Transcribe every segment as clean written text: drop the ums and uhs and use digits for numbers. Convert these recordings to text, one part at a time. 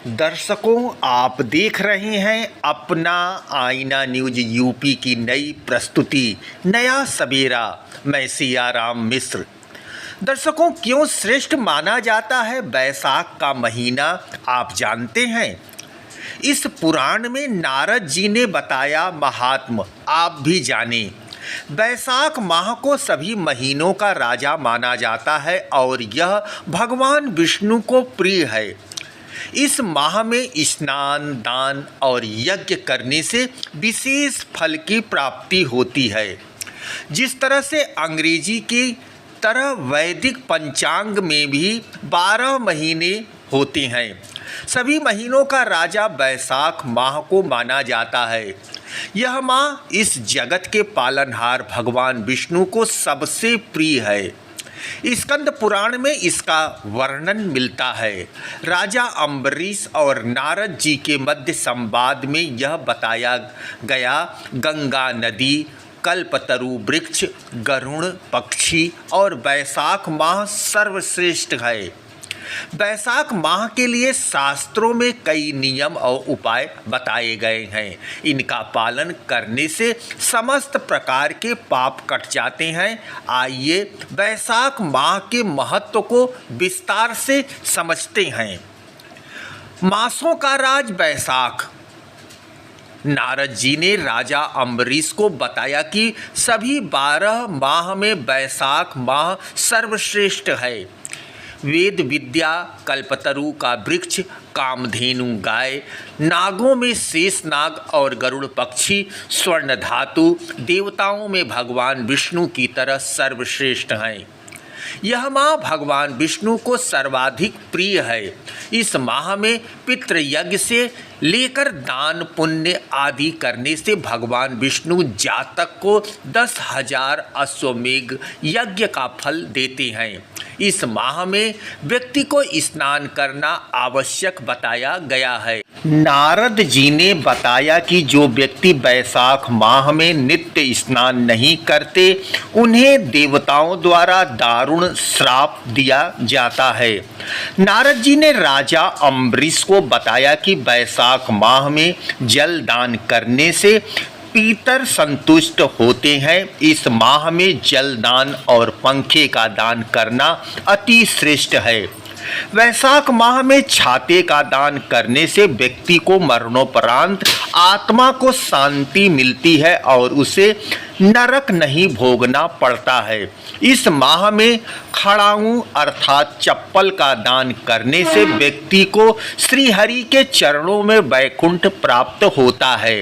दर्शकों, आप देख रहे हैं अपना आईना न्यूज यूपी की नई प्रस्तुति नया सवेरा। मैं सियाराम मिश्र। दर्शकों, क्यों श्रेष्ठ माना जाता है बैसाख का महीना, आप जानते हैं? इस पुराण में नारद जी ने बताया महात्म, आप भी जानें। बैसाख माह को सभी महीनों का राजा माना जाता है और यह भगवान विष्णु को प्रिय है। इस माह में स्नान, दान और यज्ञ करने से विशेष फल की प्राप्ति होती है। जिस तरह से अंग्रेजी की तरह वैदिक पंचांग में भी 12 महीने होते हैं, सभी महीनों का राजा बैसाख माह को माना जाता है। यह माह इस जगत के पालनहार भगवान विष्णु को सबसे प्रिय है। स्कंद पुराण में इसका वर्णन मिलता है। राजा अम्बरीश और नारद जी के मध्य संवाद में यह बताया गया, गंगा नदी, कल्पतरु वृक्ष, गरुड़ पक्षी और बैसाख माह सर्वश्रेष्ठ है। बैसाख माह के लिए शास्त्रों में कई नियम और उपाय बताए गए हैं। इनका पालन करने से समस्त प्रकार के पाप कट जाते हैं। आइए बैसाख माह के महत्व को विस्तार से समझते हैं। मासों का राज बैसाख। नारद जी ने राजा अम्बरीश को बताया कि सभी 12 माह में बैसाख माह सर्वश्रेष्ठ है। वेद विद्या, कल्पतरु का वृक्ष, कामधेनु गाय, नागों में शेष नाग और गरुड़ पक्षी, स्वर्ण धातु, देवताओं में भगवान विष्णु की तरह सर्वश्रेष्ठ हैं। यह माह भगवान विष्णु को सर्वाधिक प्रिय है। इस माह में पितृयज्ञ से लेकर दान पुण्य आदि करने से भगवान विष्णु जातक को 10,000 अश्वमेघ यज्ञ का फल देते हैं। इस माह में व्यक्ति को स्नान करना आवश्यक बताया गया है। नारद जी ने बताया कि जो व्यक्ति बैसाख माह में नित्य स्नान नहीं करते, उन्हें देवताओं द्वारा दारुण श्राप दिया जाता है। नारद जी ने राजा अम्बरीश को बताया कि बैसाख माह में जल दान करने से पितर संतुष्ट होते हैं। इस माह में जल दान और पंखे का दान करना अति श्रेष्ठ है। वैशाख माह में छाते का दान करने से व्यक्ति को मरणोपरांत आत्मा को शांति मिलती है और उसे नरक नहीं भोगना पड़ता है। इस माह में खड़ाऊं अर्थात चप्पल का दान करने से व्यक्ति को श्री हरि के चरणों में वैकुंठ प्राप्त होता है।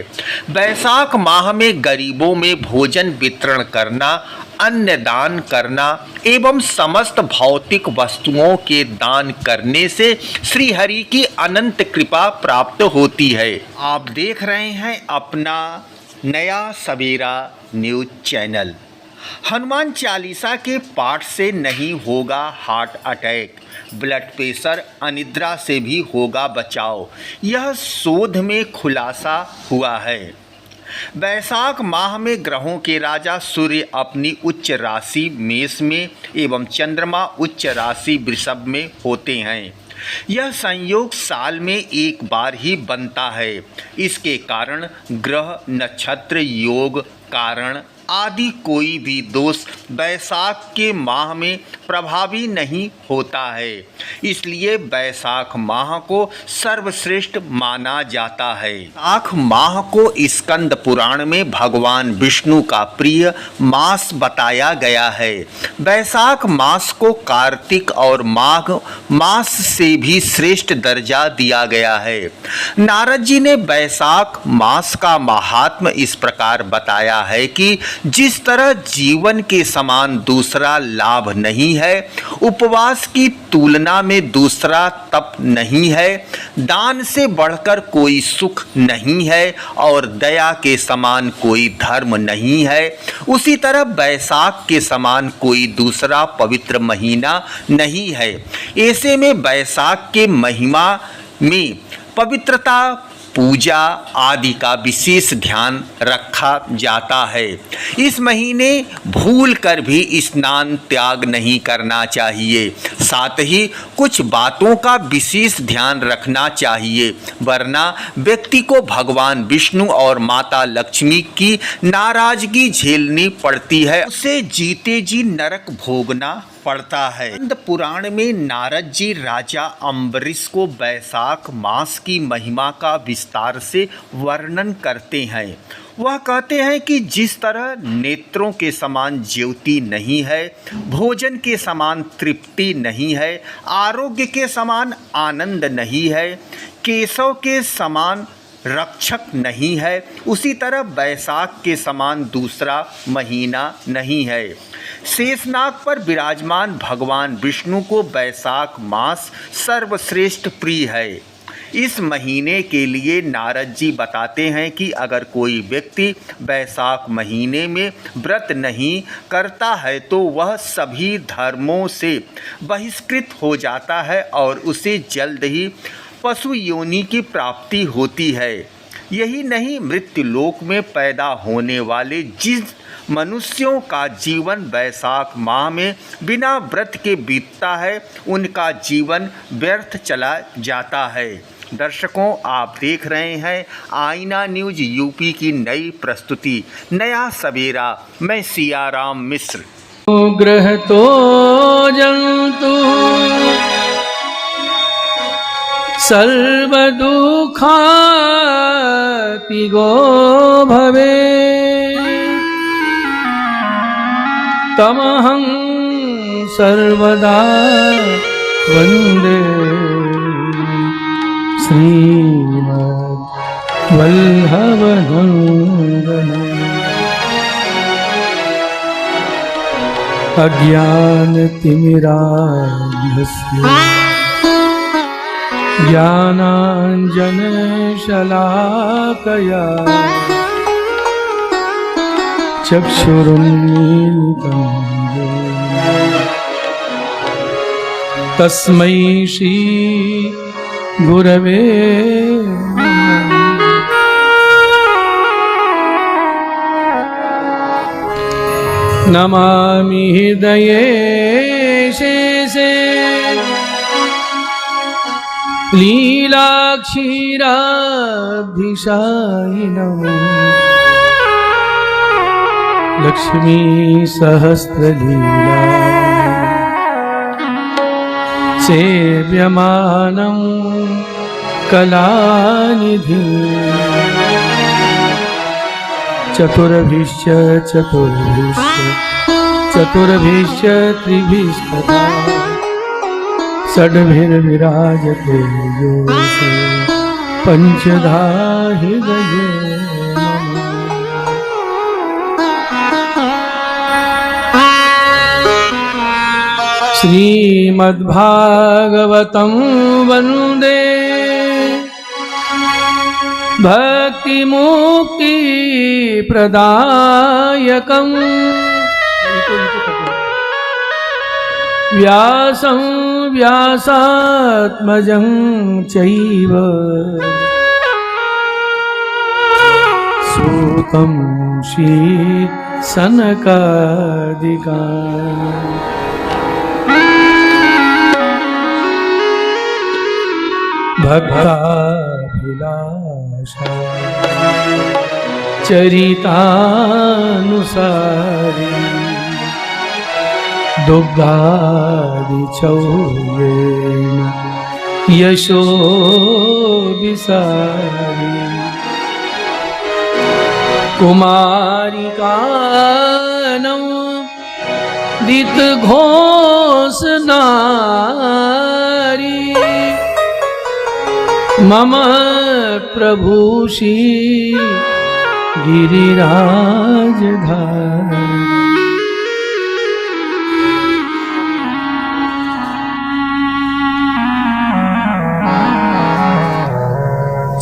वैशाख माह में गरीबों में भोजन वितरण करना, अन्न दान करना एवं समस्त भौतिक वस्तुओं के दान करने से श्री हरि की अनंत कृपा प्राप्त होती है। आप देख रहे हैं अपना नया सवेरा न्यूज चैनल। हनुमान चालीसा के पाठ से नहीं होगा हार्ट अटैक, ब्लड प्रेशर, अनिद्रा से भी होगा बचाव, यह शोध में खुलासा हुआ है। वैशाख माह में ग्रहों के राजा सूर्य अपनी उच्च राशि मेष में एवं चंद्रमा उच्च राशि वृषभ में होते हैं। यह संयोग साल में एक बार ही बनता है। इसके कारण ग्रह, नक्षत्र, योग, कारण आदि कोई भी दोष बैसाख के माह में प्रभावी नहीं होता है। इसलिए बैसाख माह को सर्वश्रेष्ठ माना जाता है। बैसाख माह को स्कंद पुराण में भगवान विष्णु का प्रिय मास बताया गया है। बैसाख मास को कार्तिक और माघ मास से भी श्रेष्ठ दर्जा दिया गया है। नारद जी ने बैसाख मास का महात्म्य इस प्रकार बताया है कि जिस तरह जीवन के समान दूसरा लाभ नहीं है, उपवास की तुलना में दूसरा तप नहीं है, दान से बढ़कर कोई सुख नहीं है और दया के समान कोई धर्म नहीं है, उसी तरह बैसाख के समान कोई दूसरा पवित्र महीना नहीं है। ऐसे में बैसाख के महिमा में पवित्रता, पूजा आदि का विशेष ध्यान रखा जाता है। इस महीने भूल कर भी स्नान त्याग नहीं करना चाहिए। साथ ही कुछ बातों का विशेष ध्यान रखना चाहिए, वरना व्यक्ति को भगवान विष्णु और माता लक्ष्मी की नाराजगी झेलनी पड़ती है, उसे जीते जी नरक भोगना पड़ता है। स्कंद पुराण में नारद जी राजा अम्बरीश को वैशाख मास की महिमा का विस्तार से वर्णन करते हैं। वह कहते हैं कि जिस तरह नेत्रों के समान ज्योति नहीं है, भोजन के समान तृप्ति नहीं है, आरोग्य के समान आनंद नहीं है, केशव के समान रक्षक नहीं है, उसी तरह वैशाख के समान दूसरा महीना नहीं है। शेषनाग पर विराजमान भगवान विष्णु को वैशाख मास सर्वश्रेष्ठ प्रिय है। इस महीने के लिए नारद जी बताते हैं कि अगर कोई व्यक्ति वैशाख महीने में व्रत नहीं करता है तो वह सभी धर्मों से बहिष्कृत हो जाता है और उसे जल्द ही पशु योनि की प्राप्ति होती है। यही नहीं, मृत्यु लोक में पैदा होने वाले जिस मनुष्यों का जीवन वैशाख माह में बिना व्रत के बीतता है, उनका जीवन व्यर्थ चला जाता है। दर्शकों, आप देख रहे हैं आईना न्यूज यूपी की नई प्रस्तुति नया सवेरा। मैं सियाराम मिश्र। ग्रह तो जंतु सर्व दुःखातिगो भवे तमहं सर्वदा वन्दे श्रीमद्वल्लभनन्दनम्। अज्ञानतिमिरान्धस्य ज्ञानाञ्जनशलाकया चक्षुरुन्मीलितं येन तस्मै श्री गुरवे नमामि हृदये शेषे लीलाक्षीराब्धिशायिनम् लक्ष्मी सहस्रलीला सेव्यमानं कलानिधि चतुर्भिश्च त्रिभिस्तथा षड्भिर्विराजते योऽसि पञ्चधा हृदये श्रीमद्भागवतं वन्दे भक्तिमुक्तिप्रदायकम् व्यासं व्यासात्मजं चैव सूतं श्रीसनकादिकान् भक्ताभिलाषा चरितानुसारी दुग्धादिचौर्येण यशो विसारी कुमारिकानौ दितघोषनारी मम प्रभुषी गिरिराजधारी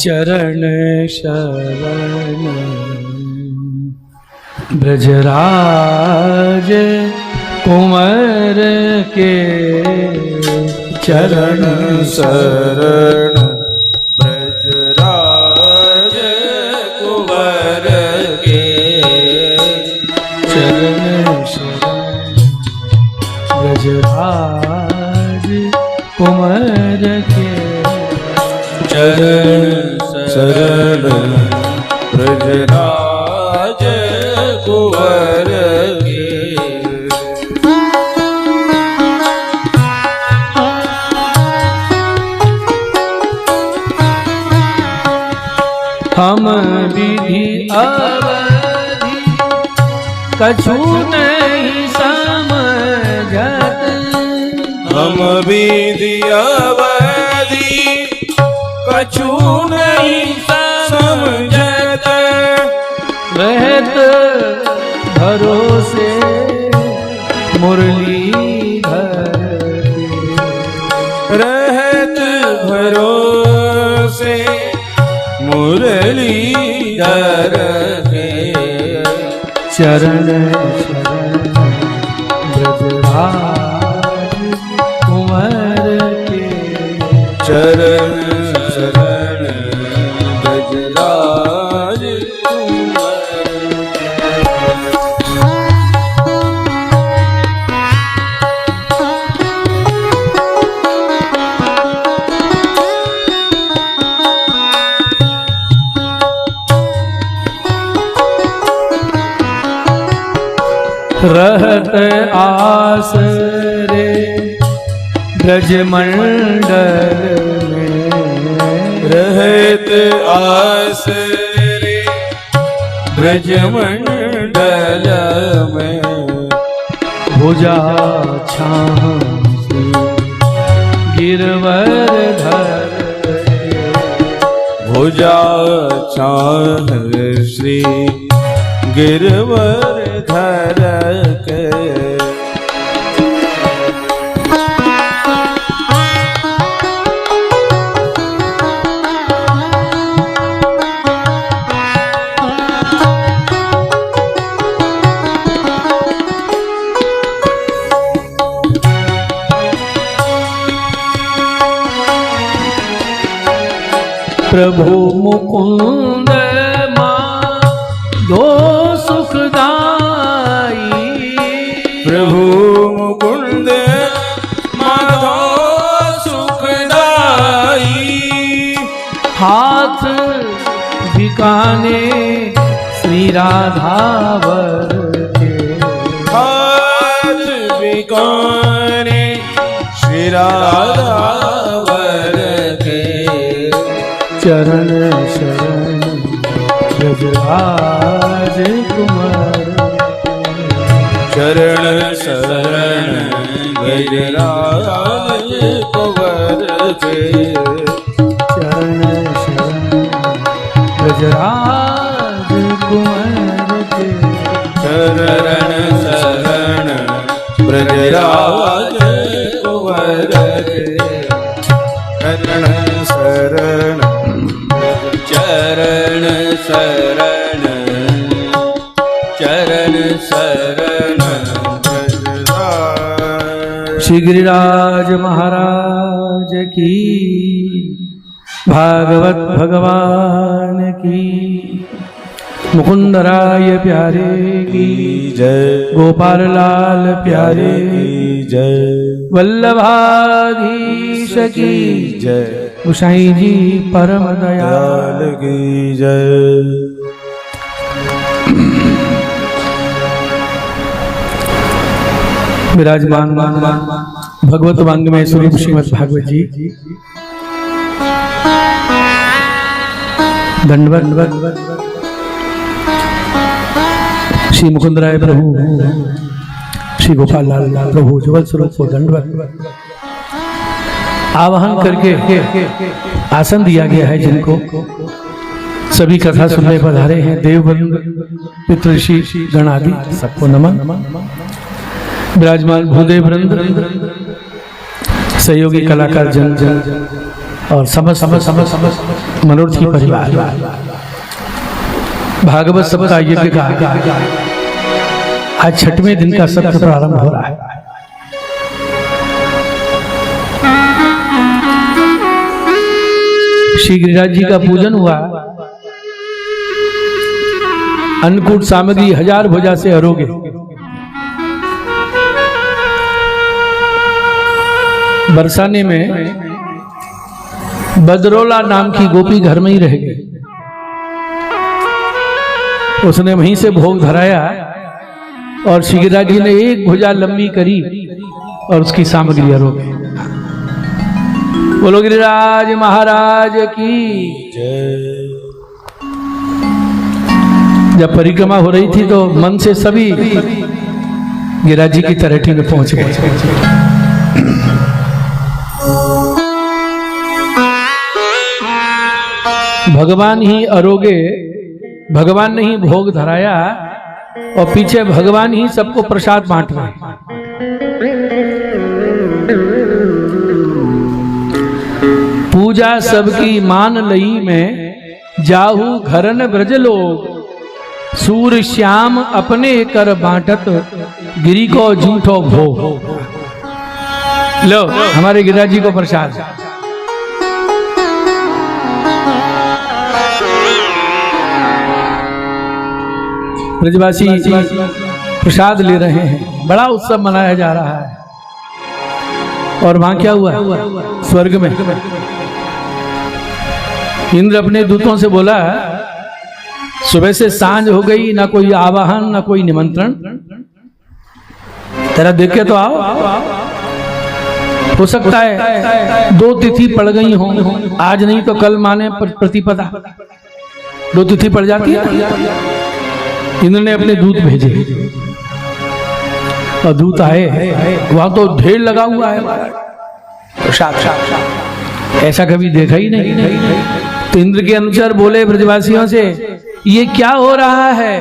चरण शरण ब्रजराज कुंवर के चरण शरण ब्रजराज चरण शरण ब्रजराज कुंवर के। हम विधि अवधि कछु नहीं समझत, हम विधि अवधि कछु नहीं समझत, रहत भरोसे मुरलीधर के। रहत भरोसे मुरलीधर के। चरण शरण ब्रजराज कुंवर के। चरण शरण ब्रजराज कुंवर के। रहत आसरे ब्रजमंडल में, रहत आसरे ब्रजमंडल में। भुजा छाह से गिरवर धर के। भुजा छाह श्री गिरवर धर के। प्रभु मुकुंद दो सुखदाई, प्रभु मुकुंद माधो सुखदाई। हाथ बिकाने श्री राधावर के। हाथ बिकाने श्री राधावर के। चरण शरण ब्रजराज कुंवर। चरण शरण ब्रजराज कुंवर के। चरण शरण ब्रजराज कुंवर के। चरण शरण ब्रजराज कुंवर के। चरण शरण चरण शरण चरण शरण ब्रजराज। श्री गिरिराज महाराज की, भागवत भगवान की, मुकुंदराय प्यारे की जय। गोपाल लाल प्यारे की जय। वल्लभाधीश की जय। गोसाई जी परम दयाल की जय। विराजमान भगवत वांग में स्वरूप श्रीमद् भागवत जी। दंडवत श्री मुकुंदराय प्रभु, श्री गोपाल लाल प्रभु जुगल स्वरूप को दंडवत। आवाहन करके आसन दिया गया है जिनको सभी कथा सुनने पधारे हैं। देवबंद पितृषि गण आदि सबको नमन। विराजमान भूदेव वृंद, सहयोगी कलाकार जन और समस्त मनोरथी परिवार। भागवत सप्ताह यज्ञ का आज 6वें दिन का सत्र प्रारंभ हो रहा है। श्री गिरिराज जी का पूजन हुआ। अन्नकूट सामग्री 1000 भुजा से अरोगे। बरसाने में बदरौला नाम की गोपी घर में ही रह गई। उसने वहीं से भोग धराया और श्री गिरिराज जी ने एक भुजा लंबी करी और उसकी सामग्री आरोप। बोलो गिरिराज महाराज की जय। जब परिक्रमा हो रही थी तो मन से सभी गिरिराज जी की तरेठी में पहुंच गए। भगवान ही अरोगे, भगवान ने ही भोग धराया और पीछे भगवान ही सबको प्रसाद बांट रहे। पूजा सबकी मान लई में जाहू घरन ब्रज लोग, सूर श्याम अपने कर बांटत गिरी को झूठो भोग। लो हमारे गिरिराज जी को प्रसाद। ब्रजवासी प्रसाद ले रहे हैं, बड़ा उत्सव मनाया जा रहा है। और वहां क्या हुआ? स्वर्ग में इंद्र अपने दूतों से बोला, सुबह से सांझ हो गई, ना कोई आवाहन ना कोई निमंत्रण, तेरा देख के तो आओ। हो सकता है 2 तिथि पड़ गई हो, आज नहीं तो कल माने प्रतिपदा, 2 तिथि पड़ जाती है। इंद्र ने अपने दूत भेजे और दूत आए, वहां तो ढेर लगा हुआ है प्रसाद, ऐसा कभी देखा ही नहीं। तो इंद्र के अनुसार बोले ब्रजवासियों से, ये क्या हो रहा है?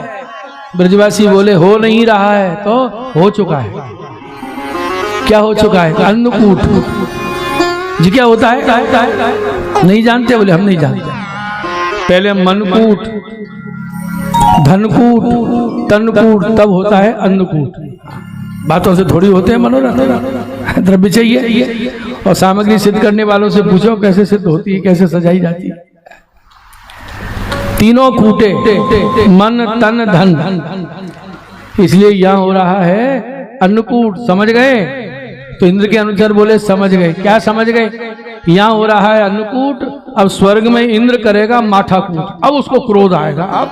ब्रजवासी बोले, हो नहीं रहा है तो हो चुका है। क्या हो चुका है? अन्नकूट जी क्या होता है? नहीं जानते? बोले हम नहीं जानते। पहले मनकूट, धनकूट, तनकूट, तब होता है अन्नकूट। बातों से थोड़ी होते हैं मनोरथ, द्रव्य चाहिए। और सामग्री सिद्ध करने वालों से पूछो कैसे सिद्ध होती है, कैसे सजाई जाती है। तीनों कूटे, मन तन धन, इसलिए यहां हो रहा है अन्नकूट। समझ गए? तो इंद्र के अनुसार बोले समझ गए। क्या समझ गए? यहां हो रहा है अन्नकूट, अब स्वर्ग में इंद्र करेगा माठाकूट। अब उसको क्रोध आएगा, अब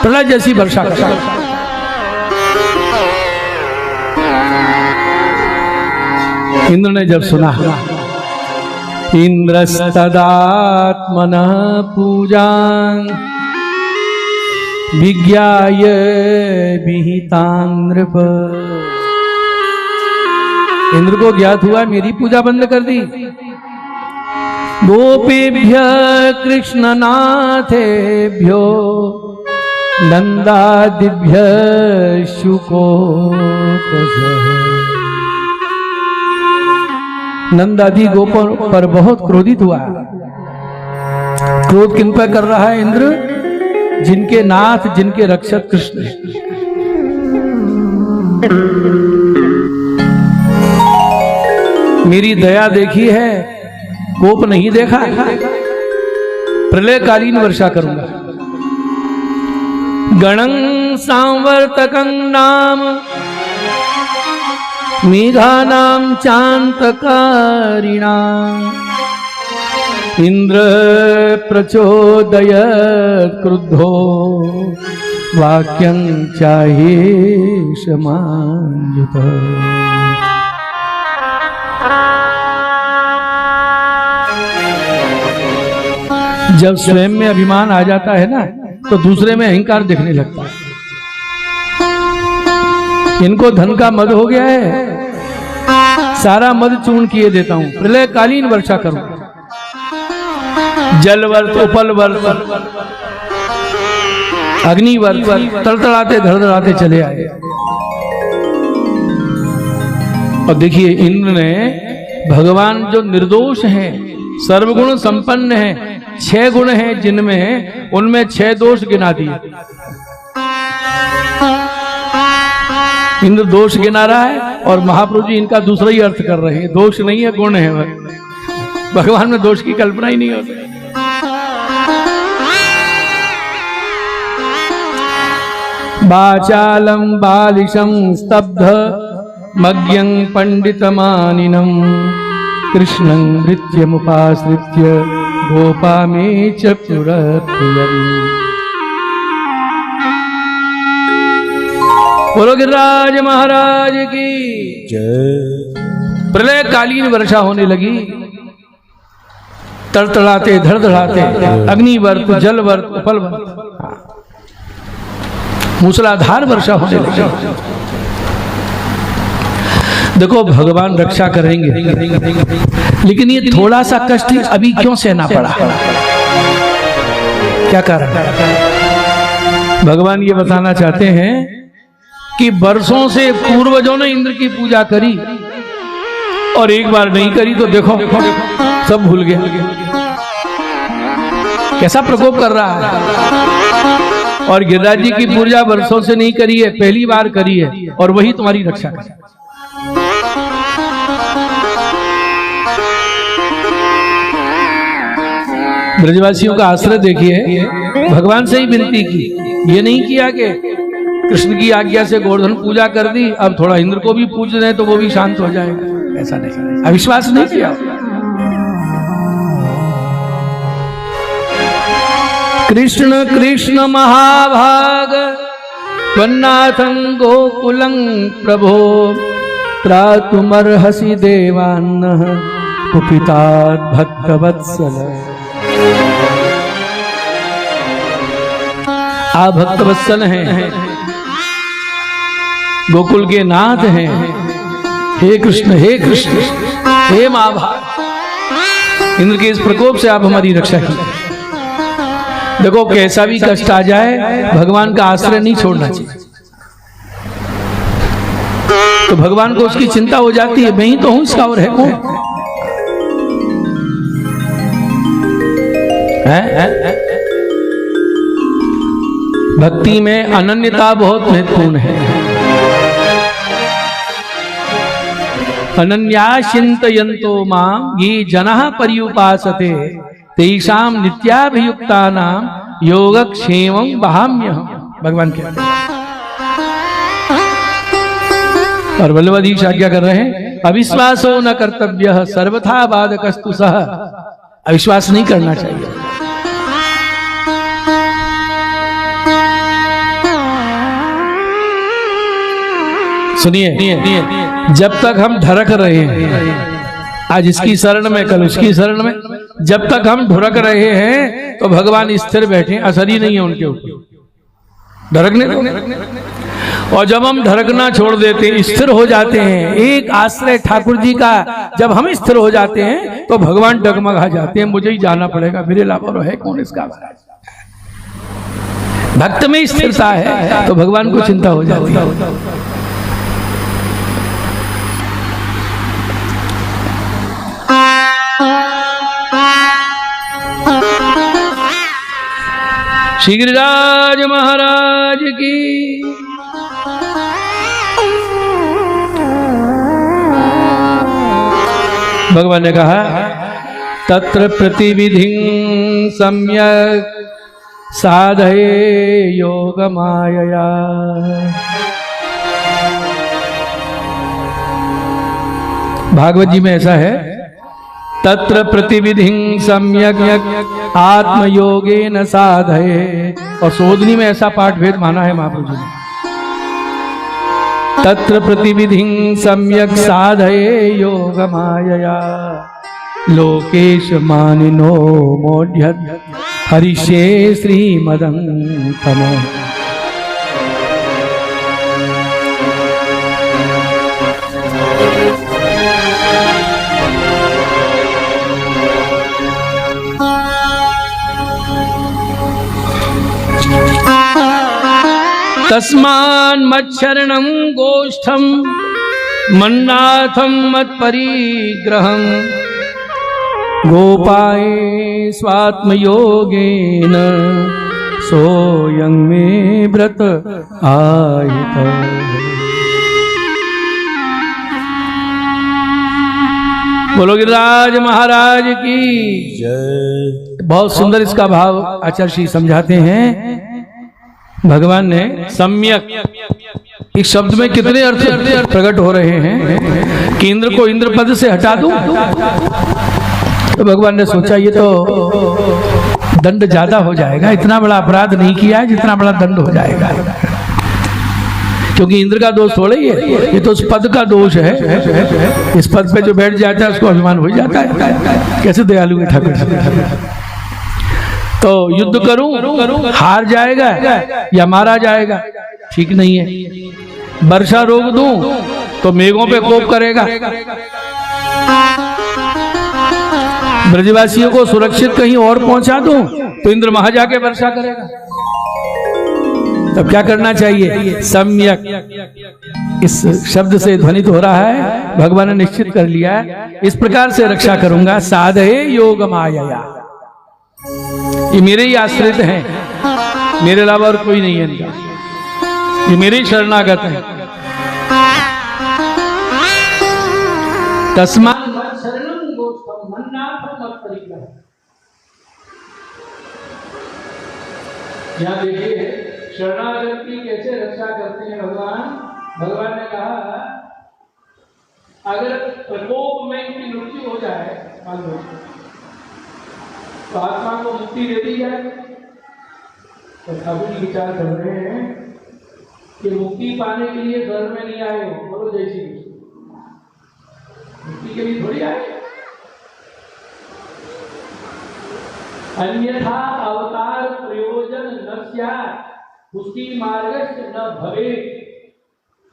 प्रलय जैसी वर्षा करेगा। इंद्र ने जब सुना, इंद्रस्तदात्मनः पूजां विज्ञाय विहितां नृप। इंद्र को ज्ञात हुआ मेरी पूजा बंद कर दी। गोपीभ्य कृष्णनाथेभ्यो नंदादिभ्य शुको। नंदादि गोपों पर बहुत क्रोधित हुआ। क्रोध किन पर कर रहा है इंद्र? जिनके नाथ, जिनके रक्षक कृष्ण। मेरी दया देखी है, कोप नहीं देखा। प्रलयकालीन वर्षा करूंगा। गणं सांवर्तकं नाम मेघानां चान्तकारिणाम् इंद्र प्रचोदयत् क्रुद्धो वाक्यं चाह्येषमाञ्जुतः। जब स्वयं में अभिमान आ जाता है ना, तो दूसरे में अहंकार दिखने लगता है। इनको धन का मद हो गया है, सारा मद चूर्ण किए देता हूं। प्रलयकालीन वर्षा करूं, जल वर्ष, उपल वर्ष, अग्नि वर्ष, तड़तड़ाते धड़धड़ाते चले आए। और देखिए इंद्र ने, भगवान जो निर्दोष हैं, सर्वगुण संपन्न हैं, 6 गुण हैं जिनमें, उनमें 6 दोष गिना दिए। इंद्र दोष गिना रहा है और महाप्रभु जी इनका दूसरा ही अर्थ कर रहे हैं। दोष नहीं है, गुण है। भगवान में दोष की कल्पना ही नहीं होती। बाचालम बालिशम स्तब्ध मज्ञं पंडितमानिनम कृष्णं नृत्यमुपाश्रित्य गोपा मे च पुरप्रियम्। बोलो गिरिराज महाराज की जय। प्रलयकालीन वर्षा होने लगी, तड़तड़ाते धड़धड़ाते अग्निवर्त, जलवर्त, उपलवर्त, मूसलाधार वर्षा होने लगी। देखो भगवान रक्षा करेंगे, लेकिन ये थोड़ा सा कष्ट अभी क्यों सहना पड़ा? क्या कारण? भगवान ये बताना चाहते हैं कि वर्षों से पूर्वजों ने इंद्र की पूजा करी और एक बार नहीं करी तो देखो सब भूल गए। कैसा प्रकोप कर रहा है। और गिरिराज जी की पूजा वर्षों से नहीं करी है, पहली बार करी है और वही तुम्हारी रक्षा करे। ब्रजवासियों का आश्रय देखिए, भगवान से ही विनती की, ये नहीं किया कि कृष्ण की आज्ञा से गोवर्धन पूजा कर दी, अब थोड़ा इंद्र को भी पूज दें तो वो भी शांत हो जाएगा। ऐसा नहीं, अविश्वास नहीं किया। कृष्ण कृष्ण महाभाग त्वन्नाथं गोकुलं प्रभो त्रातुमर्हसि देवान्नः कुपितात् भक्तवत्सल। आप भक्तवत्सल हैं, गोकुल के नाथ हैं। हे कृष्ण हे महाभाग, इंद्र के इस प्रकोप से आप हमारी रक्षा की। देखो कैसा भी कष्ट आ जाए, भगवान का आश्रय नहीं छोड़ना चाहिए। तो भगवान को उसकी चिंता हो जाती है, मैं ही तो हूं इसका और है कौन? भक्ति में अनन्यता बहुत महत्वपूर्ण है। अनन्या चिंतयन्तो मां ये जनः पर्युपासते तेषां नित्याभियुक्तानां योगक्षेमं वहाम्यहम्। भगवान कहते हैं। और बल्लवाधीश आज्ञा कर रहे हैं, अविश्वासो न कर्तव्यः सर्वथा बाधकस्तु सः। अविश्वास नहीं करना चाहिए। सुनिए, जब तक हम ढरक रहे हैं, आज इसकी शरण में कल उसकी शरण में, जब तक हम ढुरक रहे हैं तो भगवान स्थिर बैठे, असर ही नहीं है उनके ऊपर, ढरकने दो। और जब हम ढरकना छोड़ देते, स्थिर हो जाते हैं, एक आश्रय ठाकुर जी का जब हम स्थिर हो जाते हैं तो भगवान डगमगा जाते हैं, मुझे ही जाना पड़ेगा, मेरे अलावा है कौन इसका। भक्त में स्थिरता है तो भगवान को चिंता हो जाती है। श्री गिरिराज महाराज की भगवान ने कहा, तत्र प्रतिविधिं सम्यक् साधये योग मायया। भागवत जी में ऐसा है, तत्र प्रतिविधिं सम्यक् आत्मयोगेन साधये। और शोधनी में ऐसा पाठ भेद माना है महाप्रभु जी ने, तत्र प्रतिविधिं सम्यक् साधये योग मायया लोकेश मानिनो मोढ्यत् हरिषे श्रीमदंतम। तस्मान् मच्छरणं गोष्ठं मन्नाथं मत्परिग्रहं गोपाये स्वात्मयोगेन सोऽयं मे व्रत आयतः। बोलो गिरिराज महाराज की जय। बहुत सुंदर इसका भाव आचार्य श्री समझाते हैं। भगवान ने सम्यक इस शब्द में कितने अर्थ प्रकट हो रहे हैं कि इंद्र को इंद्र पद से हटा दूं। तो भगवान ने सोचा ये तो दंड ज्यादा हो जाएगा, इतना बड़ा अपराध नहीं किया है जितना बड़ा दंड हो जाएगा, क्योंकि इंद्र का दोष थोड़ा ही है, ये तो उस पद का दोष है। इस पद पे जो बैठ जाता है उसको अभिमान हो जाता है। कैसे दयालु है ठाकुर। तो युद्ध करूं, हार जाएगा या मारा जाएगा, ठीक नहीं है। वर्षा रोक दूं तो मेघों पे कोप करेगा। ब्रजवासियों को सुरक्षित कहीं और पहुंचा दूं तो इंद्र वहां जाके वर्षा करेगा। तब क्या करना चाहिए? सम्यक, इस शब्द से ध्वनित हो रहा है, भगवान ने निश्चित कर लिया है, इस प्रकार से रक्षा करूंगा। साधये योग माया, ये मेरे ही आश्रित हैं, मेरे अलावा और कोई नहीं है इनका, ये मेरे ही शरणागत हैं। तस्मात् यहाँ देखिए शरणागत की कैसे रक्षा करते हैं भगवान। भगवान ने कहा अगर प्रकोप में इनकी मृत्यु हो जाए, मान लो, तो आत्मा को मुक्ति दे दी जाए। तो ठाकुर जी विचार कर रहे हैं कि मुक्ति पाने के लिए घर में नहीं आए हो, बोलो जय श्री कृष्ण, मुक्ति के लिए थोड़ी आए। अन्यथा अवतार प्रयोजन न स्यात्, पुष्टि मार्गस्थ न भवे।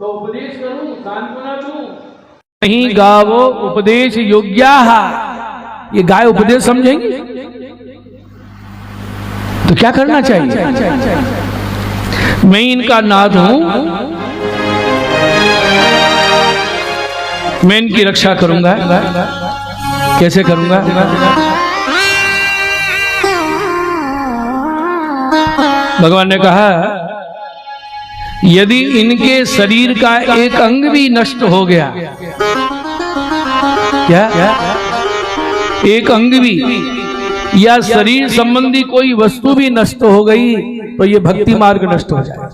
तो उपदेश करूं, सांत्वना दूं, नहीं गावो उपदेश योग्याः, ये गाय उपदेश समझेंगे तो क्या करना चाहिए? मैं इनका नाथ हूं, मैं इनकी रक्षा करूंगा। कैसे करूंगा? भगवान ने कहा यदि इनके शरीर का एक अंग भी नष्ट हो गया, क्या एक अंग भी या शरीर संबंधी कोई वस्तु भी नष्ट हो गई तो ये भक्ति मार्ग नष्ट हो जाए।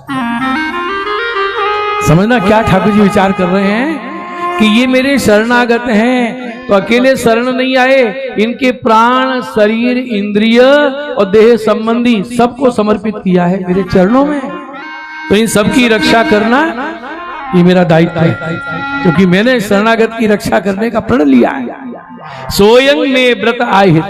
समझना क्या ठाकुर जी विचार कर रहे हैं कि ये मेरे शरणागत हैं, तो अकेले शरण नहीं आए, इनके प्राण, शरीर, इंद्रिय और देह संबंधी सबको समर्पित किया है मेरे चरणों में। तो इन सबकी रक्षा करना ये मेरा दायित्व है, क्योंकि मैंने शरणागत की रक्षा करने का प्रण लिया है। सोयं में व्रत आहित।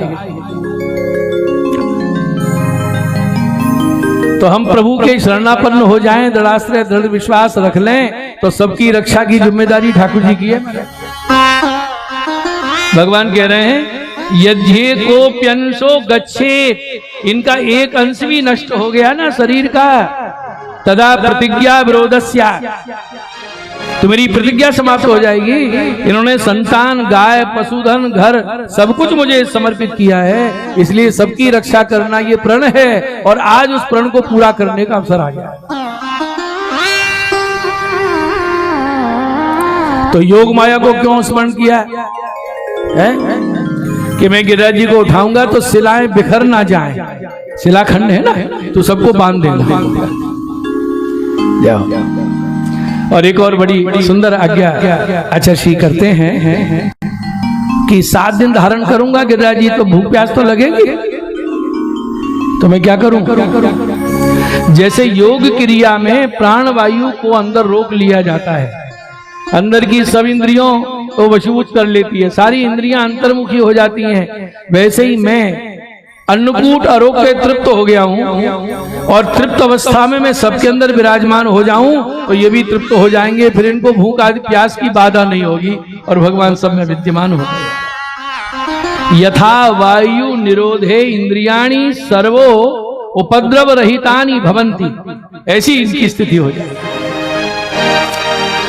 तो हम प्रभु के शरणापन्न हो जाएं, दृढ़ाश्रय, दृढ़ विश्वास रख लें, तो सबकी रक्षा की जिम्मेदारी ठाकुर जी की है। भगवान कह रहे हैं यज्ञे कोप्यंशो गच्छेत, इनका एक अंश भी नष्ट हो गया ना शरीर का, तदा प्रतिज्ञा विरोधस्या, तो मेरी प्रतिज्ञा समाप्त हो जाएगी। इन्होंने संतान, गाय, पशुधन, घर सब कुछ मुझे समर्पित किया है, इसलिए सबकी रक्षा करना ये प्रण है, और आज उस प्रण को पूरा करने का अवसर आ गया। तो योग माया को क्यों स्मरण किया है? कि मैं गिरिराज जी को उठाऊंगा तो शिलाएं बिखर ना जाएं, शिलाखंड है ना, तो सबको बांध देना। और एक और बड़ी सुंदर आज्ञा अच्छा श्री करते हैं कि 7 दिन धारण करूंगा गिरिराज जी, तो भूख प्यास तो लगेगी, तो मैं क्या करूं? जैसे योग क्रिया में प्राण वायु को अंदर रोक लिया जाता है, अंदर की सब इंद्रियों को वशीभूत कर लेती है, सारी इंद्रियां अंतर्मुखी हो जाती हैं, वैसे ही मैं अन्नकूट आरोग्य से तृप्त हो गया हूं, और तृप्त अवस्था में मैं सबके अंदर विराजमान हो जाऊं तो ये भी तृप्त हो जाएंगे, फिर इनको भूख आदि प्यास की बाधा नहीं होगी, और भगवान सब में विद्यमान हो गए। यथा वायु निरोधे इंद्रियाणि सर्वो उपद्रव रहितानि भवन्ति, ऐसी इनकी स्थिति हो जाए।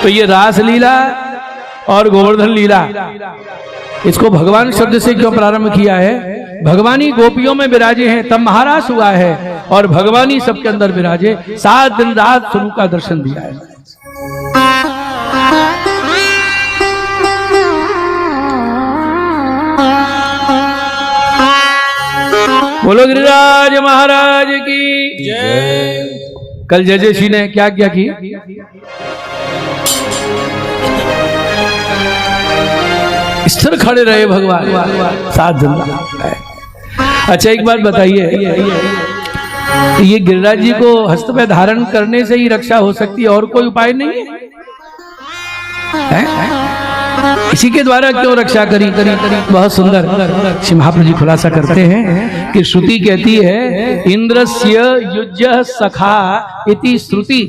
तो ये रास लीला और गोवर्धन लीला, इसको भगवान शब्द से क्यों प्रारंभ किया है? भगवानी गोपियों में विराजे हैं, तब महाराज हुआ है, और भगवानी सबके अंदर विराजे। 7 दिन रात स्वरूप का दर्शन दिया है। बोलो गिरिराज महाराज की जय। कल जयजयसी ने क्या क्या की? स्थिर खड़े रहे भगवान 7 दिन। अच्छा एक बात बताइए, ये गिरिराज जी को हस्त पे धारण करने से ही रक्षा हो सकती है, और कोई उपाय नहीं है? इसी के द्वारा क्यों रक्षा करी? बहुत सुंदर श्री महाप्रभु जी खुलासा करते हैं कि श्रुति कहती है इंद्रस्य युज्य सखा इति श्रुति।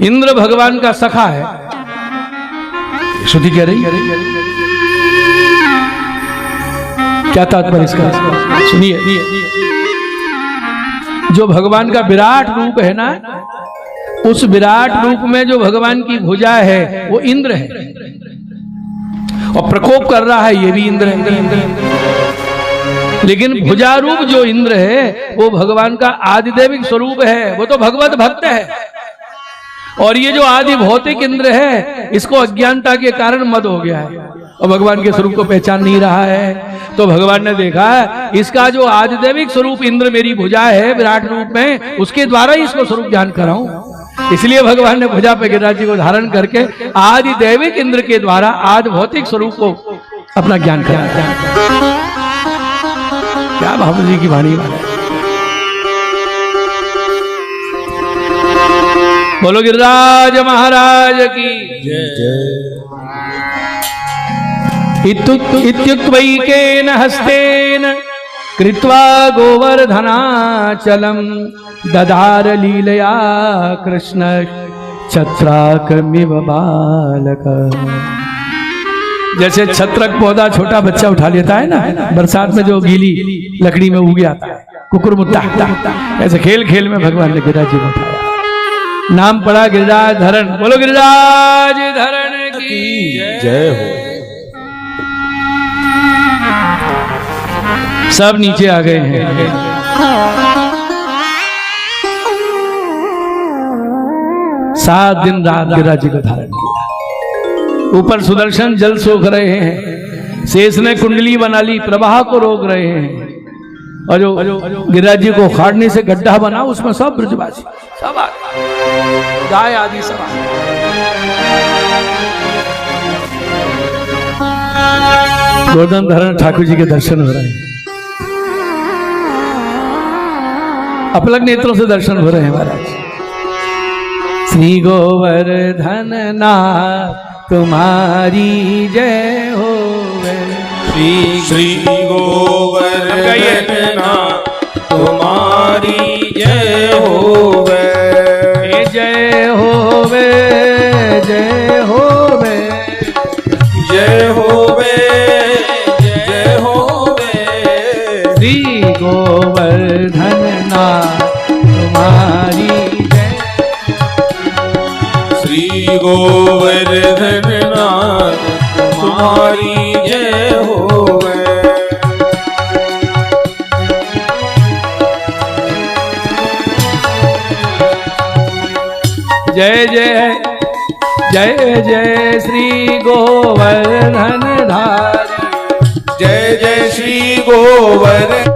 इंद्र भगवान का सखा है, श्रुति कह रही। क्या तात्पर्य इसका? सुनिए, जो भगवान का विराट रूप है ना, उस विराट रूप में जो भगवान की भुजा है वो इंद्र है, और प्रकोप कर रहा है ये भी इंद्र है। लेकिन भुजा रूप जो इंद्र है वो भगवान का आदिदेविक स्वरूप है, वो तो भगवत भक्त है। और ये जो आदि भौतिक इंद्र है इसको अज्ञानता के कारण मद हो गया है और भगवान के स्वरूप को पहचान नहीं रहा है। तो भगवान ने देखा इसका जो आदिदेविक स्वरूप इंद्र मेरी भुजा है विराट रूप में, उसके द्वारा ही इसको स्वरूप ज्ञान कराऊं। इसलिए भगवान ने भुजा पे गिरिराज जी को धारण करके आदि दैविक इंद्र के द्वारा आदि भौतिक स्वरूप को अपना ज्ञान कराया। क्या महाप्रभु जी की वाणी है। बोलो गिरिराज महाराज की इत्युक्त्वैकेन हस्तेन कृत्वा गोवर्धनाचलम ददार लीलया कृष्ण छत्राकमिव बालक। जैसे छत्रक पौधा छोटा बच्चा उठा लेता है ना बरसात में, जो गीली लकड़ी में उग आता है कुकुरमुत्ता, ऐसे खेल खेल में भगवान ने गिरिराज जी को उठाया। नाम पड़ा गिरिराज धरण। बोलो गिरिराज धरण की जय हो। सब नीचे आ गए हैं। सात दिन रात गिरिराज जी को धारण किया। ऊपर सुदर्शन जल सोख रहे हैं, शेष ने कुंडली बना ली, प्रवाह को रोक रहे हैं। और जो गिरिराज जी को उखाड़ने से गड्ढा बना उसमें सब ब्रजवासी सब आ गए, गाय आदि सब आ गए। गोवर्धन धरण ठाकुर जी के दर्शन हो रहे हैं, अपलक नेत्रों से दर्शन हो रहे हैं महाराज। श्री गोवर्धन नाथ तुम्हारी जय हो। श्री गोवर्धन नाथ तुम्हारी जय होवे। जय होवे, जय होवे, जय होवे, जय होवे। श्री गोवर्धन नाथ तुम्हारी जय। श्री गोवर्धन नाथ तुम्हारी जय होवे। जय जय जय जय श्री गोवर्धन धारी। जय जय श्री गोवर्धन।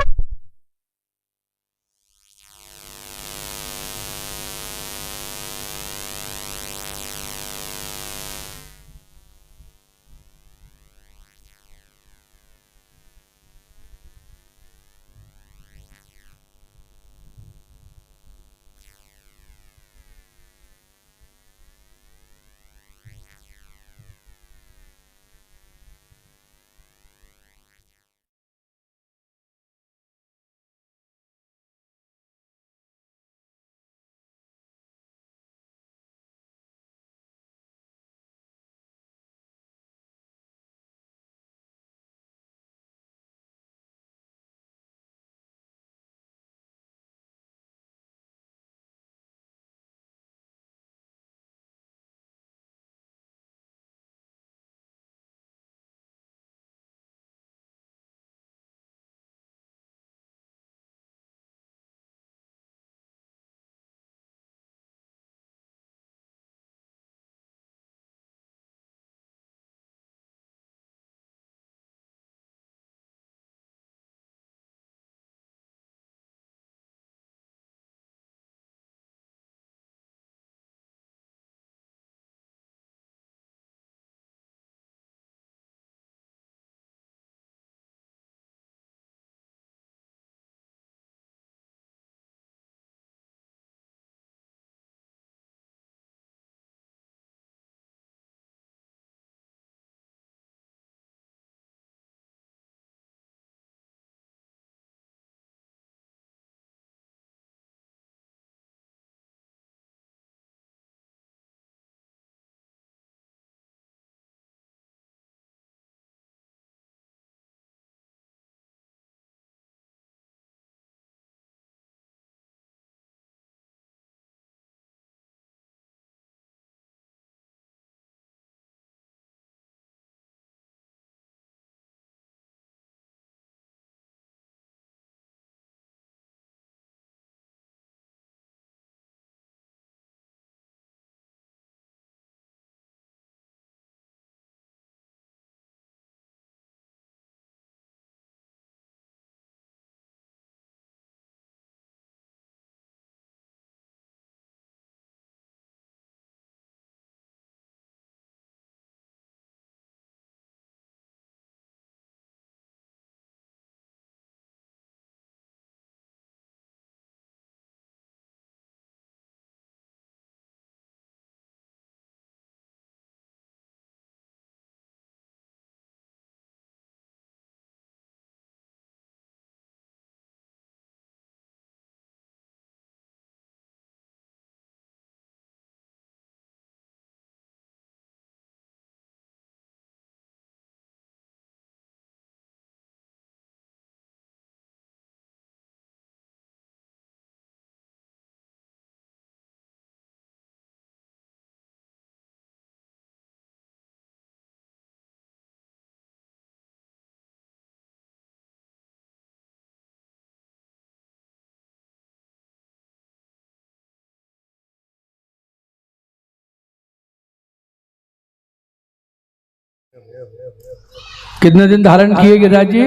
कितने दिन धारण किए गिरिराज जी?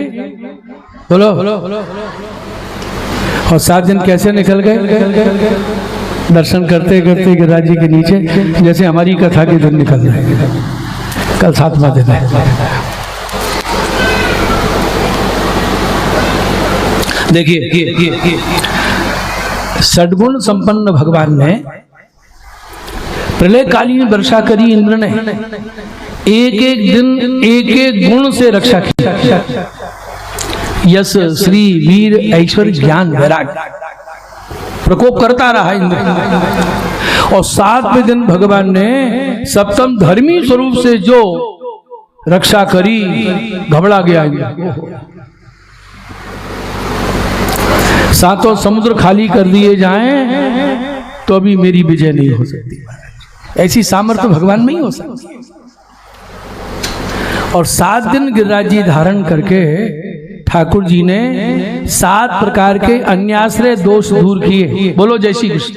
बोलो। और 7 दिन कैसे निकल गए? दर्शन करते करते गिरिराज जी के नीचे, जैसे हमारी कथा के दिन निकल रहे। कल 7वां दिन है। देखिए, सद्गुण संपन्न भगवान ने प्रलयकालीन वर्षा करी। इंद्र ने एक एक दिन एक एक गुण से रक्षा की। यश, श्री, वीर, ऐश्वर्य, ज्ञान, वैराग्य प्रकोप करता रहा इंद्र। और 7वें दिन भगवान ने सप्तम धर्मी स्वरूप से जो रक्षा करी, घबरा गया। 7 समुद्र खाली कर दिए जाएं तो अभी मेरी विजय नहीं हो सकती। ऐसी सामर्थ्य भगवान में ही हो सकती। और 7 दिन गिरिराज जी धारण करके ठाकुर जी ने 7 प्रकार के अन्याश्रय दोष दूर किए। बोलो जय श्री कृष्ण।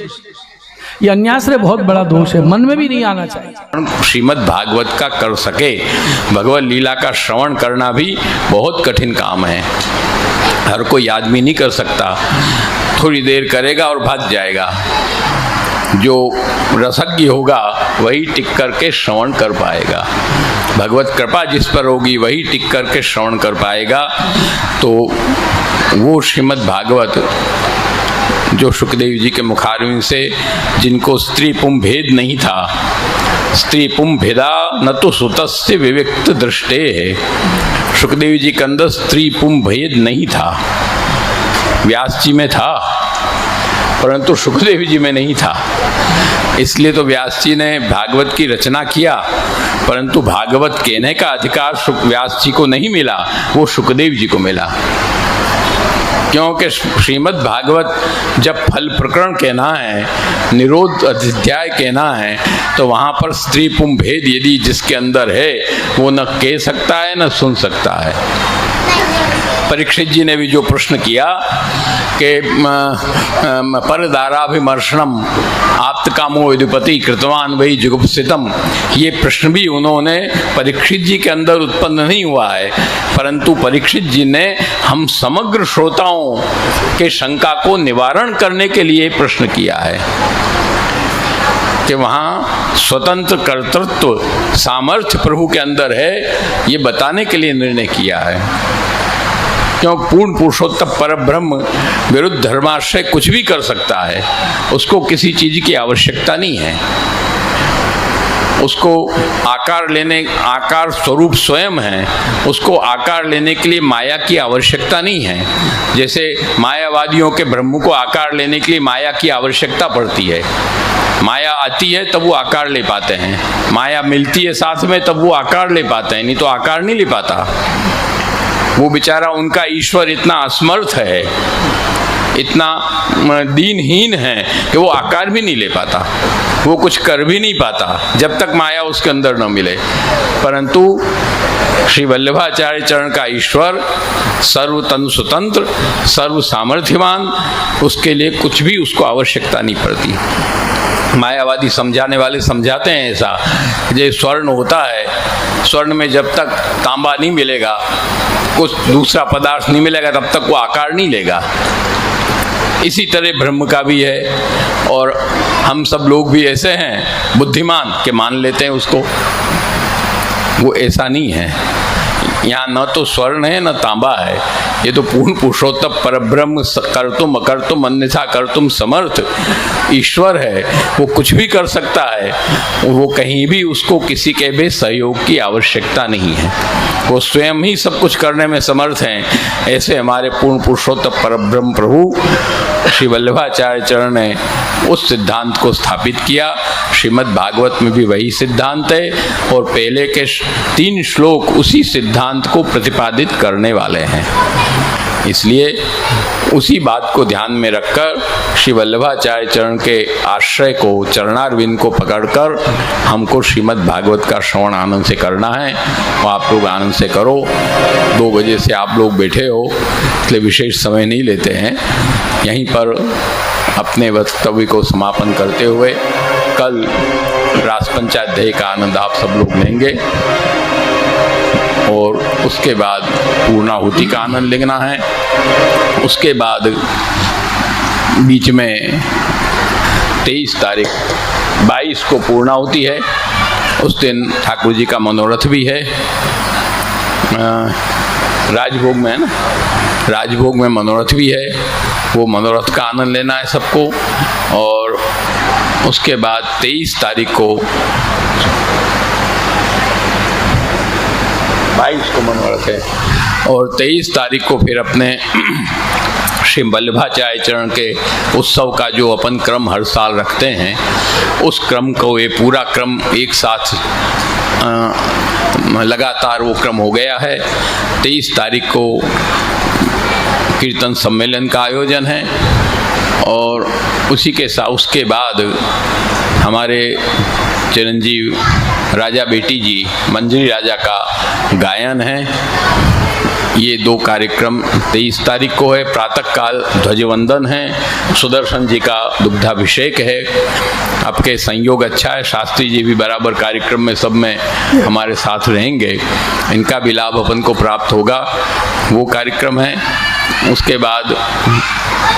ये अन्याश्रय बहुत बड़ा दोष है, मन में भी नहीं आना चाहिए। श्रीमद् भागवत का कर सके, भगवत लीला का श्रवण करना भी बहुत कठिन काम है। हर कोई आदमी नहीं कर सकता। थोड़ी देर करेगा और भाग जाएगा। जो रसज्ञ होगा वही टिक करके श्रवण कर पाएगा। भगवत कृपा जिस पर होगी वही टिक करके श्रवण कर पाएगा। तो वो श्रीमद् भागवत जो सुखदेव जी के मुखारविंद से, जिनको स्त्री पुं भेद नहीं था, स्त्री पुं भेदा न तो सुतस्य विविक्त दृष्टे है। सुखदेव जी के अंदर स्त्री पुं भेद नहीं था। व्यास जी में था परंतु सुखदेव जी में नहीं था। इसलिए तो व्यास जी ने भागवत की रचना किया, परंतु भागवत कहने का अधिकार व्यास जी को नहीं मिला, वो सुखदेव जी को मिला। क्योंकि श्रीमद् भागवत जब फल प्रकरण कहना है, निरोध अध्याय कहना है, तो वहाँ पर स्त्री पुं भेद यदि जिसके अंदर है वो न कह सकता है न सुन सकता है। परीक्षित जी ने भी जो प्रश्न किया कि परदाराभिमर्शनम आप्तकामो विदुपति कृतवान वही जुगुप्सितम, ये प्रश्न भी उन्होंने परीक्षित जी के अंदर उत्पन्न नहीं हुआ है, परंतु परीक्षित जी ने हम समग्र श्रोताओं के शंका को निवारण करने के लिए प्रश्न किया है कि वहाँ स्वतंत्र कर्तृत्व सामर्थ्य प्रभु के अंदर है, ये बताने के लिए निर्णय किया है। क्यों? पूर्ण पुरुषोत्तम परब्रह्म विरुद्ध धर्माश्रय कुछ भी कर सकता है, उसको किसी चीज की आवश्यकता नहीं है। उसको आकार स्वरूप स्वयं है, उसको आकार लेने के लिए माया की आवश्यकता नहीं है। जैसे मायावादियों के ब्रह्म को आकार लेने के लिए माया की आवश्यकता पड़ती है। माया आती है तब वो आकार ले पाते हैं, माया मिलती है साथ में तब वो आकार ले पाते हैं, नहीं तो आकार नहीं ले पाता। वो बेचारा, उनका ईश्वर इतना असमर्थ है, इतना दीनहीन है कि वो आकार भी नहीं ले पाता, वो कुछ कर भी नहीं पाता जब तक माया उसके अंदर न मिले। परंतु श्री वल्लभाचार्य चरण का ईश्वर सर्वतन स्वतंत्र, सर्व सामर्थ्यवान, उसके लिए कुछ भी उसको आवश्यकता नहीं पड़ती। मायावादी समझाने वाले समझाते हैं ऐसा, जो स्वर्ण होता है, स्वर्ण में जब तक तांबा नहीं मिलेगा, कुछ दूसरा पदार्थ नहीं मिलेगा, तब तक वो आकार नहीं लेगा। इसी तरह ब्रह्म का भी है। और हम सब लोग भी ऐसे हैं बुद्धिमान के मान लेते हैं उसको, वो ऐसा नहीं है। यहाँ न तो स्वर्ण है न तांबा है, ये तो पूर्ण पुरुषोत्तम परब्रह्म कर्तुम अकर्तुम अन्यथा कर्तुम समर्थ ईश्वर है। वो कुछ भी कर सकता है, वो कहीं भी उसको किसी के भी सहयोग की आवश्यकता नहीं है, वो स्वयं ही सब कुछ करने में समर्थ हैं। ऐसे हमारे पूर्ण पुरुषोत्तम परब्रह्म प्रभु श्री वल्लभाचार्य चरण ने उस सिद्धांत को स्थापित किया। श्रीमद् भागवत में भी वही सिद्धांत है और पहले के 3 श्लोक उसी सिद्धांत को प्रतिपादित करने वाले हैं। इसलिए उसी बात को ध्यान में रखकर श्री वल्लभाचार्य चरण के आश्रय को, चरणारविंद को पकड़कर हमको श्रीमद् भागवत का श्रवण आनंद से करना है। और आप लोग आनंद से करो। 2 बजे से आप लोग बैठे हो, इसलिए विशेष समय नहीं लेते हैं। यहीं पर अपने वक्तव्य को समापन करते हुए कल रास पंचाध्याय का आनंद आप सब लोग लेंगे। और उसके बाद पूर्णाहुति का आनंद लेना है। उसके बाद बीच में 23 तारीख 22 को पूर्णाहुति है। उस दिन ठाकुर जी का मनोरथ भी है। राजभोग में है ना, राजभोग में मनोरथ भी है, वो मनोरथ का आनंद लेना है सबको। और उसके बाद 23 तारीख को 22 को मनोरथ है और 23 तारीख को फिर अपने श्री वल्लभाचार्य चरण के उत्सव का जो अपन क्रम हर साल रखते हैं, उस क्रम को ये पूरा क्रम एक साथ लगातार वो क्रम हो गया है। 23 तारीख को कीर्तन सम्मेलन का आयोजन है और उसी के साथ उसके बाद हमारे चिरंजीव राजा बेटी जी मंजरी राजा का गायन है। ये 2 कार्यक्रम 23 तारीख को है। प्रातःकाल ध्वजवंदन है, सुदर्शन जी का दुग्धाभिषेक है। आपके संयोग अच्छा है, शास्त्री जी भी बराबर कार्यक्रम में सब में हमारे साथ रहेंगे, इनका भी लाभ अपन को प्राप्त होगा, वो कार्यक्रम है। उसके बाद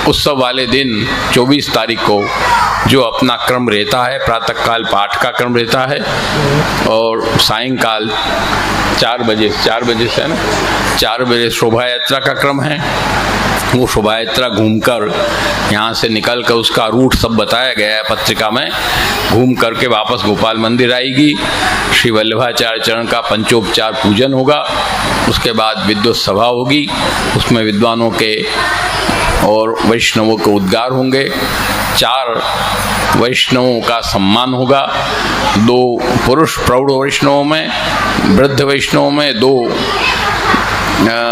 उत्सव वाले दिन 24 तारीख को जो अपना क्रम रहता है, प्रातःकाल पाठ का क्रम रहता है और सायंकाल 4 बजे से है ना, 4 बजे शोभा यात्रा का क्रम है। वो शोभा यात्रा घूमकर यहाँ से निकल कर, उसका रूट सब बताया गया है पत्रिका में, घूम करके वापस गोपाल मंदिर आएगी। श्री वल्लभाचार्य चरण का पंचोपचार पूजन होगा। उसके बाद विद्वत सभा होगी, उसमें विद्वानों के और वैष्णवों के उद्गार होंगे। 4 वैष्णवों का सम्मान होगा, 2 पुरुष प्रौढ़ वैष्णवों में, वृद्ध वैष्णवों में 2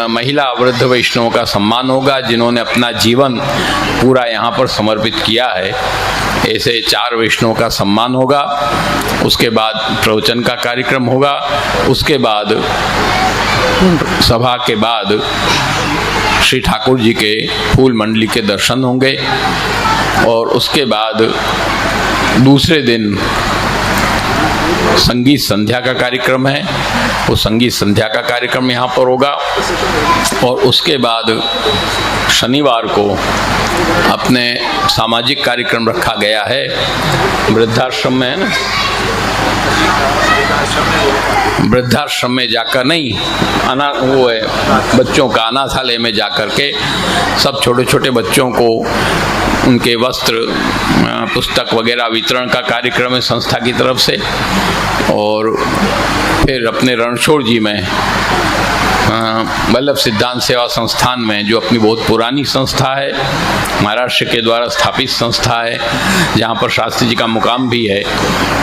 महिला वृद्ध वैष्णवों का सम्मान होगा, जिन्होंने अपना जीवन पूरा यहाँ पर समर्पित किया है। ऐसे 4 वैष्णवों का सम्मान होगा। उसके बाद प्रवचन का कार्यक्रम होगा। उसके बाद सभा के बाद श्री ठाकुर जी के फूल मंडली के दर्शन होंगे और उसके बाद दूसरे दिन संगीत संध्या का कार्यक्रम है। वो संगीत संध्या का कार्यक्रम यहाँ पर होगा और उसके बाद शनिवार को अपने सामाजिक कार्यक्रम रखा गया है वृद्धाश्रम में, है ना, वृद्धाश्रम में जाकर नहीं, वो है बच्चों का अनाथालय में जाकर के सब छोटे छोटे बच्चों को उनके वस्त्र पुस्तक वगैरह वितरण का कार्यक्रम है संस्था की तरफ से। और फिर अपने रणछोड़ जी में वल्लभ सिद्धांत सेवा संस्थान में, जो अपनी बहुत पुरानी संस्था है, महाराष्ट्र के द्वारा स्थापित संस्था है, जहाँ पर शास्त्री जी का मुकाम भी है,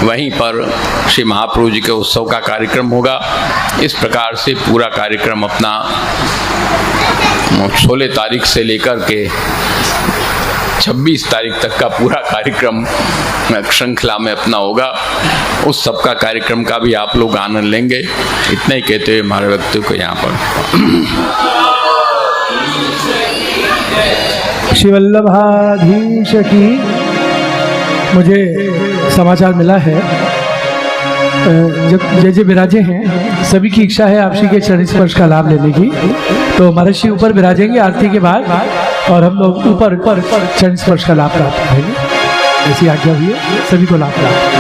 वहीं पर श्री महाप्रभु जी के उत्सव का कार्यक्रम होगा। इस प्रकार से पूरा कार्यक्रम अपना 16 तारीख से लेकर के 26 तारीख तक का पूरा कार्यक्रम श्रृंखला में अपना होगा। उस सब का कार्यक्रम का भी आप लोग आनंद लेंगे। इतना ही कहते हुए हमारे व्यक्ति को यहाँ पर श्री वल्लभाधीश की मुझे समाचार मिला है, जब जय जय विराजे हैं, सभी की इच्छा है आप श्री के चरण स्पर्श का लाभ लेने की। तो महर्षि ऊपर विराजेंगे आरती के बाद और हम लोग ऊपर चरण स्पर्श का लाभ प्राप्त करेंगे। ऐसी आज्ञा हुई है, सभी को लाभ प्राप्त।